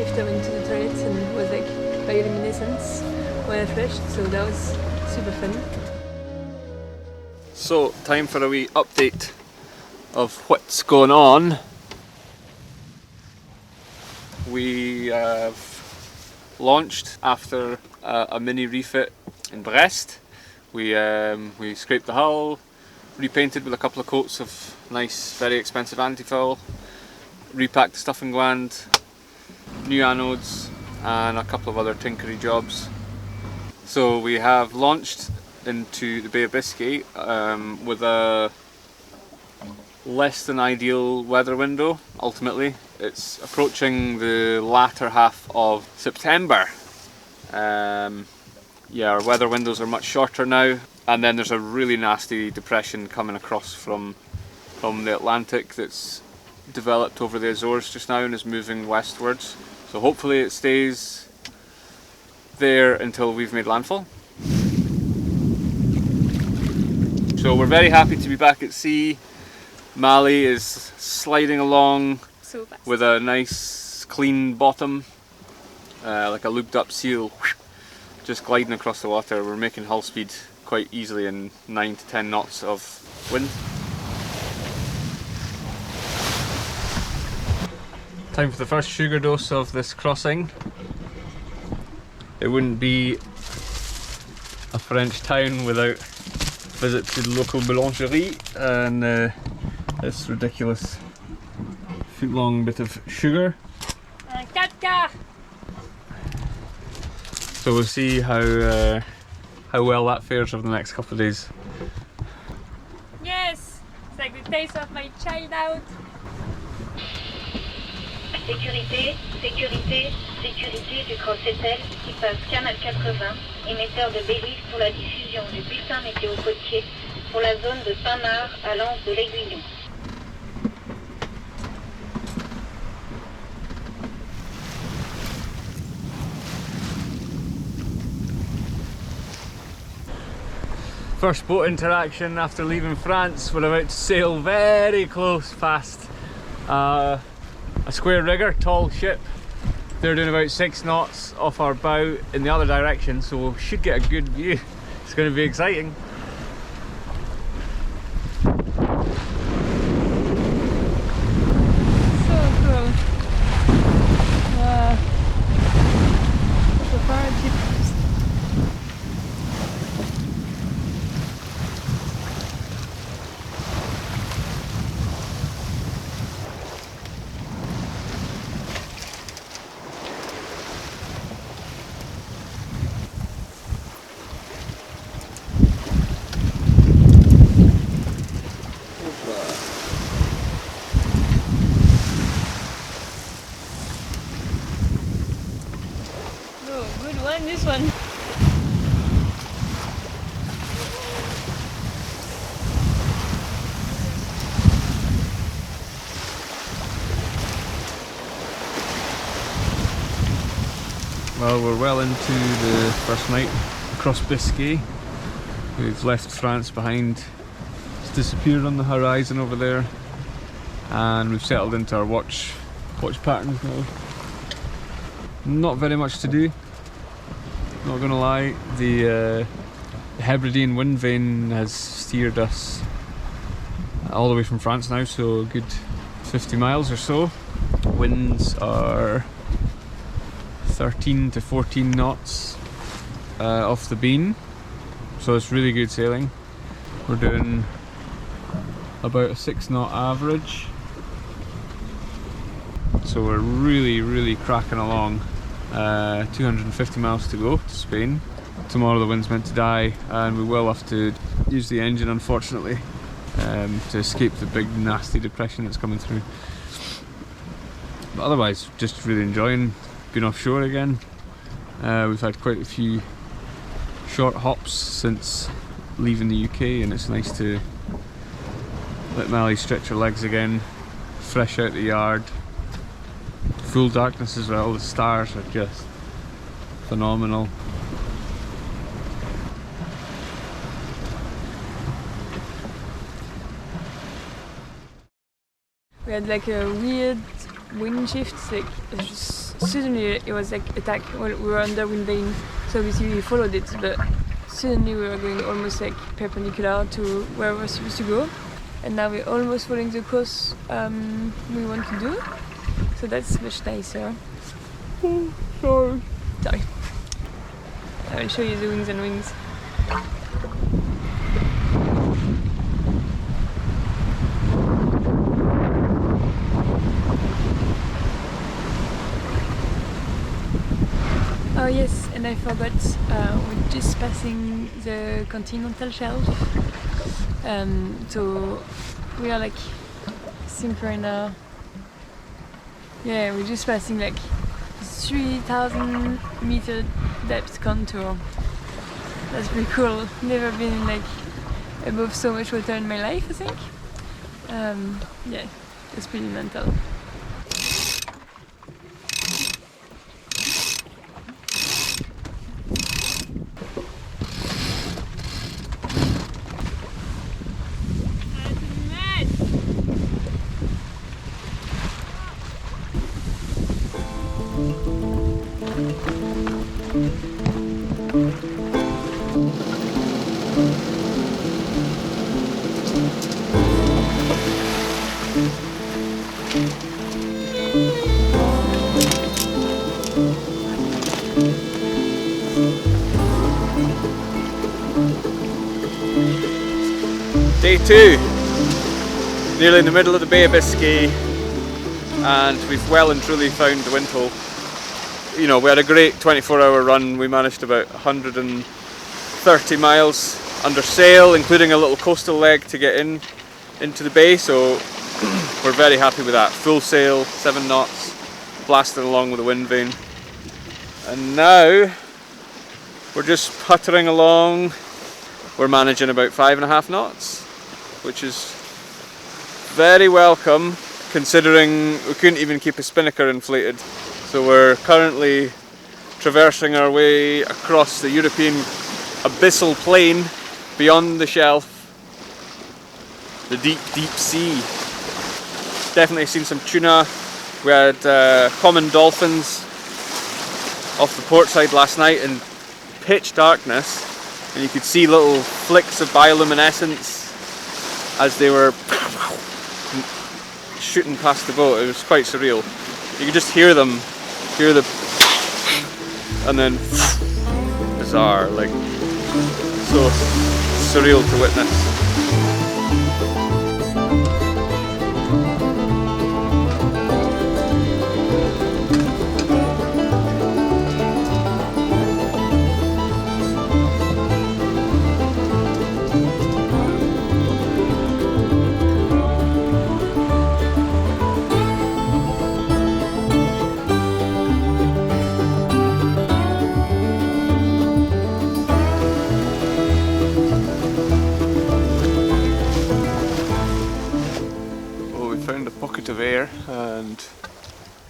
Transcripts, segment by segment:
shift I went to the toilet and it was like bioluminescent when I flushed, so that was super fun. So, time for a wee update of what's going on. We have launched after a mini refit in Brest. We scraped the hull, repainted with a couple of coats of nice, very expensive anti-foul, repacked the stuffing gland, new anodes and a couple of other tinkery jobs. So we have launched into the Bay of Biscay with a less than ideal weather window. Ultimately, it's approaching the latter half of September. Yeah, our weather windows are much shorter now, and then there's a really nasty depression coming across from the Atlantic that's developed over the Azores just now and is moving westwards. So hopefully it stays there until we've made landfall. So we're very happy to be back at sea. Mali is sliding along So fast. with a nice clean bottom, like a looped up seal, just gliding across the water. We're making hull speed quite easily in 9 to 10 knots of wind. Time for the first sugar dose of this crossing. It wouldn't be a French town without a visit to the local boulangerie and this ridiculous foot-long bit of sugar. So we'll see how well that fares over the next couple of days. Yes! It's like the taste of my childhood. Sécurité, sécurité, sécurité du Cross-Étel, équipage Canal 80, émetteur de Bélis pour la diffusion du bulletin météo côtier pour la zone de Pinard à l'anse de l'Aiguillon. First boat interaction after leaving France. We're about to sail very close past a square rigger, tall ship. They're doing about 6 knots off our bow in the other direction, so we should get a good view. It's going to be exciting. So cool. So far deep. Oh, good one, this one. Well, we're well into the first night across Biscay. We've left France behind. It's disappeared on the horizon over there, and we've settled into our watch patterns now. Not very much to do, not gonna lie. The Hebridean wind vane has steered us all the way from France now, so a good 50 miles or so. Winds are 13 to 14 knots off the beam, so it's really good sailing. We're doing about a 6 knot average, so we're really cracking along. 250 miles to go to Spain. Tomorrow the wind's meant to die and we will have to use the engine, unfortunately, to escape the big nasty depression that's coming through. But otherwise, just really enjoying being offshore again. We've had quite a few short hops since leaving the UK, and it's nice to let Mally stretch her legs again, fresh out the yard. Full darkness as well, the stars are just phenomenal. We had like a weird wind shift, like just suddenly it was like attack when we were under wind vane, so obviously we followed it, but suddenly we were going almost like perpendicular to where we were supposed to go, and now we're almost following the course we want to do, so that's much nicer. Oh, sorry. Sorry. I will show you the wings and wings. Oh yes, and I forgot, we're just passing the continental shelf. So we are like synchronous. Yeah, we're just passing like 3,000 meter depth contour. That's pretty cool. Never been like above so much water in my life, I think. Yeah, it's pretty mental. Day 2, nearly in the middle of the Bay of Biscay, and we've well and truly found the wind hole. You know, we had a great 24-hour run. We managed about 130 miles under sail, including a little coastal leg to get into the bay, so we're very happy with that. Full sail, 7 knots, blasting along with the wind vane. And now we're just puttering along. We're managing about 5.5 knots, which is very welcome considering we couldn't even keep a spinnaker inflated. So we're currently traversing our way across the European abyssal plain beyond the shelf, the deep, deep sea. Definitely seen some tuna. We had common dolphins off the port side last night in pitch darkness, and you could see little flicks of bioluminescence as they were shooting past the boat. It was quite surreal. You could just hear them, and then bizarre, like so surreal to witness. Of air and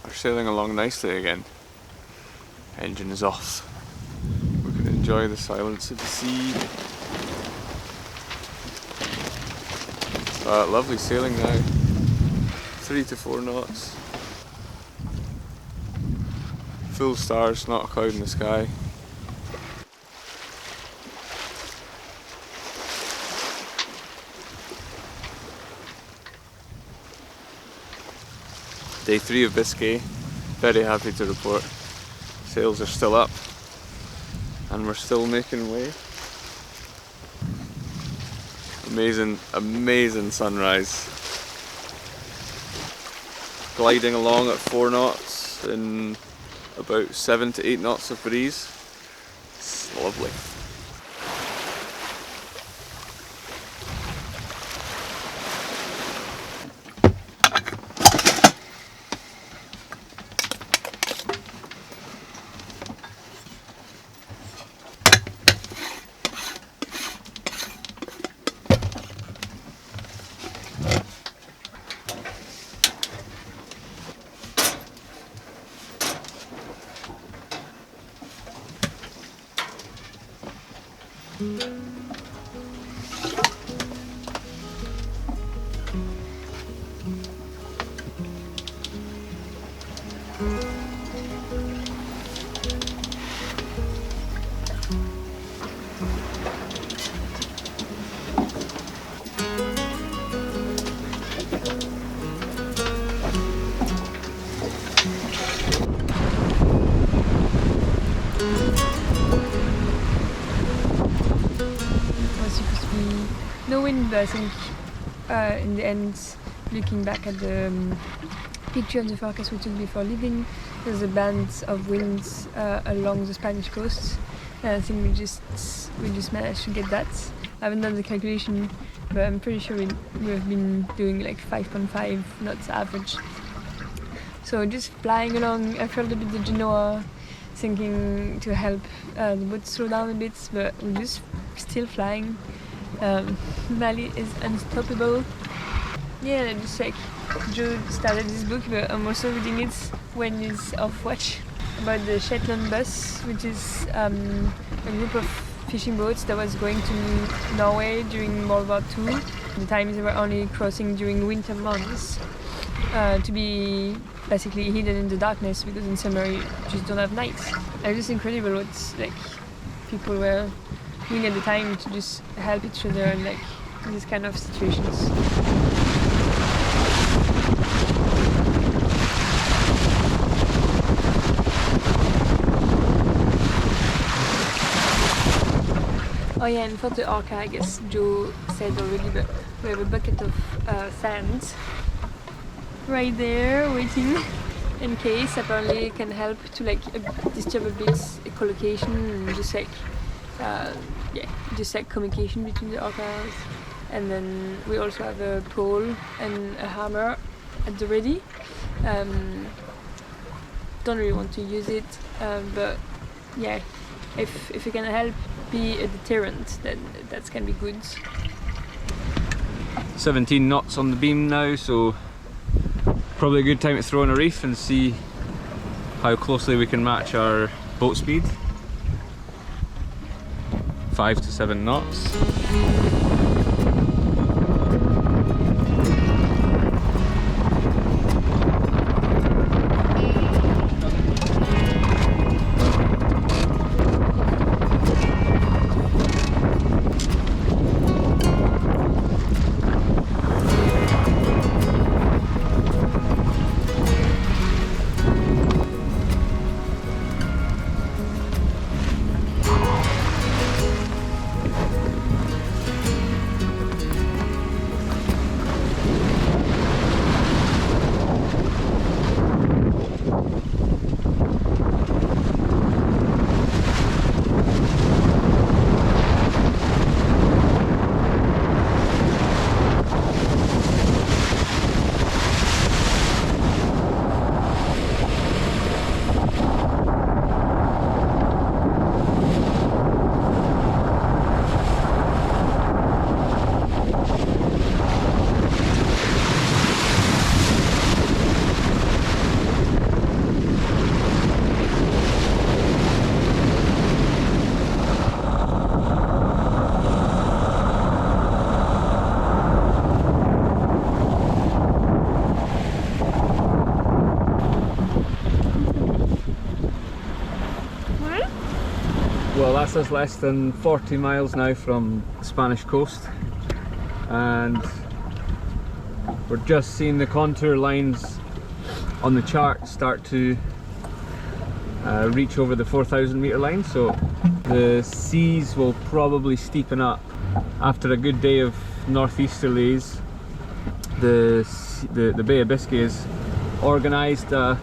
are sailing along nicely again. Engine is off. We can enjoy the silence of the sea. Lovely sailing now. 3 to 4 knots. Full stars, not a cloud in the sky. Day 3 of Biscay, very happy to report. Sails are still up and we're still making way. Amazing, amazing sunrise. Gliding along at 4 knots in about 7 to 8 knots of breeze. It's lovely. but I think in the end, looking back at the picture of the forecast we took before leaving, there's a band of winds along the Spanish coast, and I think we just managed to get that. I haven't done the calculation, but I'm pretty sure we've been doing like 5.5 knots average. So just flying along, I felt a bit the Genoa, thinking to help the boat slow down a bit, but we're just still flying. Mali is unstoppable. Yeah, just like Joe started this book, but I'm also reading it when he's off watch, about the Shetland bus, which is a group of fishing boats that was going to Norway during World War II. The times they were only crossing during winter months to be basically hidden in the darkness, because in summer you just don't have nights. It's just incredible what like people were doing at the time to just help each other in like these kind of situations. Oh yeah, and for the orca, I guess Joe said already, but we have a bucket of sand right there waiting in case. Apparently it can help to like disturb a bit echolocation and just like communication between the orcas. And then we also have a pole and a hammer at the ready. Don't really want to use it, but yeah, if it can help be a deterrent, then that can be good. 17 knots on the beam now, so probably a good time to throw in a reef and see how closely we can match our boat speed. 5 to 7 knots. Well, that's us less than 40 miles now from the Spanish coast, and we're just seeing the contour lines on the chart start to reach over the 4,000 metre line, so the seas will probably steepen up. After a good day of northeasterlies, the Bay of Biscay has organised a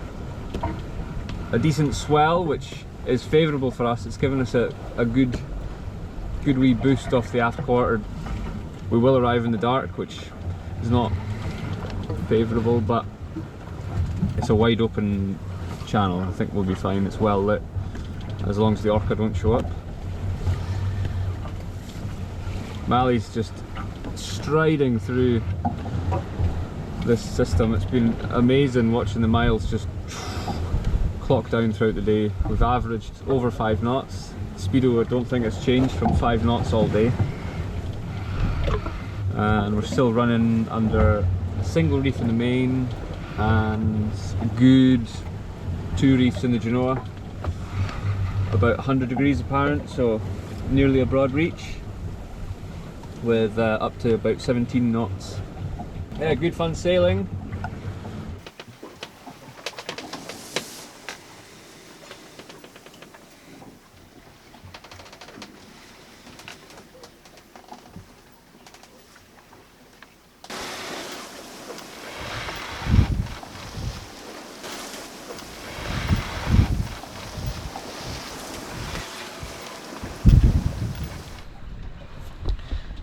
decent swell, which is favourable for us. It's given us a good wee boost off the aft quarter. We will arrive in the dark, which is not favourable, but it's a wide open channel. I think we'll be fine. It's well lit, as long as the orca don't show up. Mali's just striding through this system. It's been amazing watching the miles just clock down throughout the day. We've averaged over 5 knots. Speedo, I don't think it's changed from 5 knots all day. And we're still running under a single reef in the main and good 2 reefs in the Genoa. About 100 degrees apparent, so nearly a broad reach, with up to about 17 knots. Yeah, good fun sailing.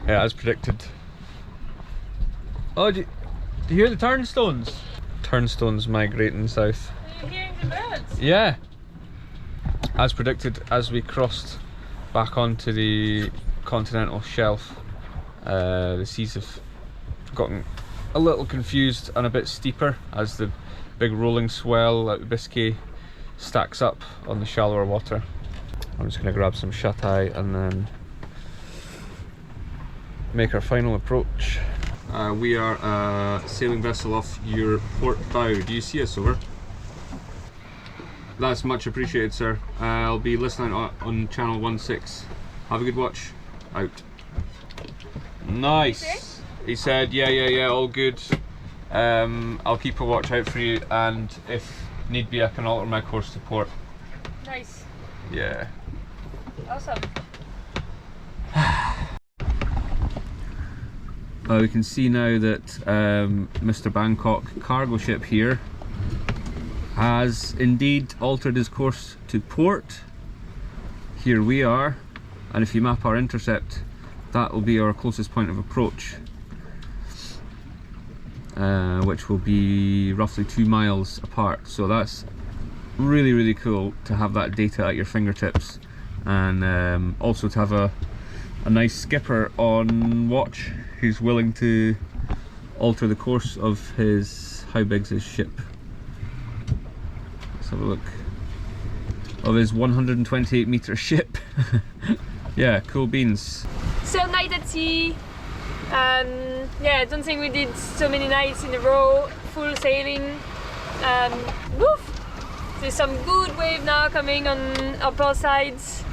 Yeah, as predicted. Oh, do you hear the turnstones? Turnstones migrating south. Are you hearing the birds? Yeah. As predicted, as we crossed back onto the continental shelf, the seas have gotten a little confused and a bit steeper as the big rolling swell at Biscay stacks up on the shallower water. I'm just going to grab some shut-eye and then make our final approach. We are a sailing vessel off your port bow. Do you see us, over? That's much appreciated, sir. I'll be listening on channel 16. Have a good watch. Out. Nice. Okay. He said, yeah, all good. I'll keep a watch out for you, and if need be, I can alter my course to port. Nice. Yeah. Awesome. We can see now that Mr. Bangkok cargo ship here has indeed altered his course to port. Here we are, and if you map our intercept, that will be our closest point of approach, which will be roughly 2 miles apart. So that's really cool to have that data at your fingertips, and also to have a nice skipper on watch who's willing to alter the course of his, how big's his ship? Let's have a look. Of his 128 metre ship. Yeah, cool beans. So night at sea. Yeah, I don't think we did so many nights in a row, full sailing. Woof! There's some good wave now coming on our port sides.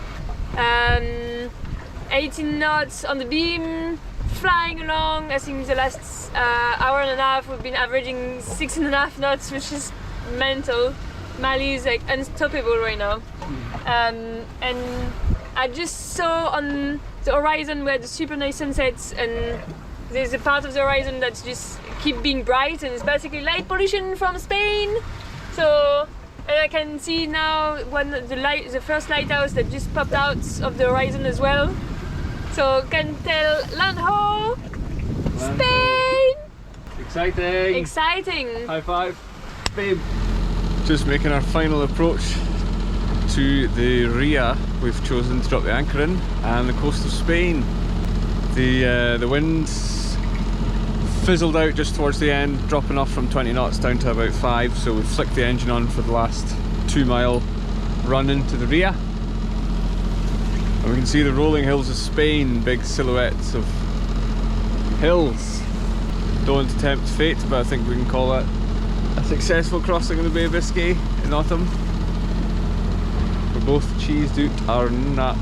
18 knots on the beam, flying along. I think the last hour and a half we've been averaging 6.5 knots, which is mental. Mali is like unstoppable right now. And I just saw on the horizon where the super nice sunsets, and there's a part of the horizon that's just keep being bright, and it's basically light pollution from Spain. So, and I can see now the first lighthouse that just popped out of the horizon as well. So can tell land ho, Spain. Exciting. Exciting. High five, babe. Just making our final approach to the Ria. We've chosen to drop the anchor in, and the coast of Spain. The winds fizzled out just towards the end, dropping off from 20 knots down to about 5. So we've flicked the engine on for the last 2 mile run into the Ria. And we can see the rolling hills of Spain, big silhouettes of hills. Don't want to tempt fate, but I think we can call that a successful crossing of the Bay of Biscay in autumn. We're both cheesed out our nuts.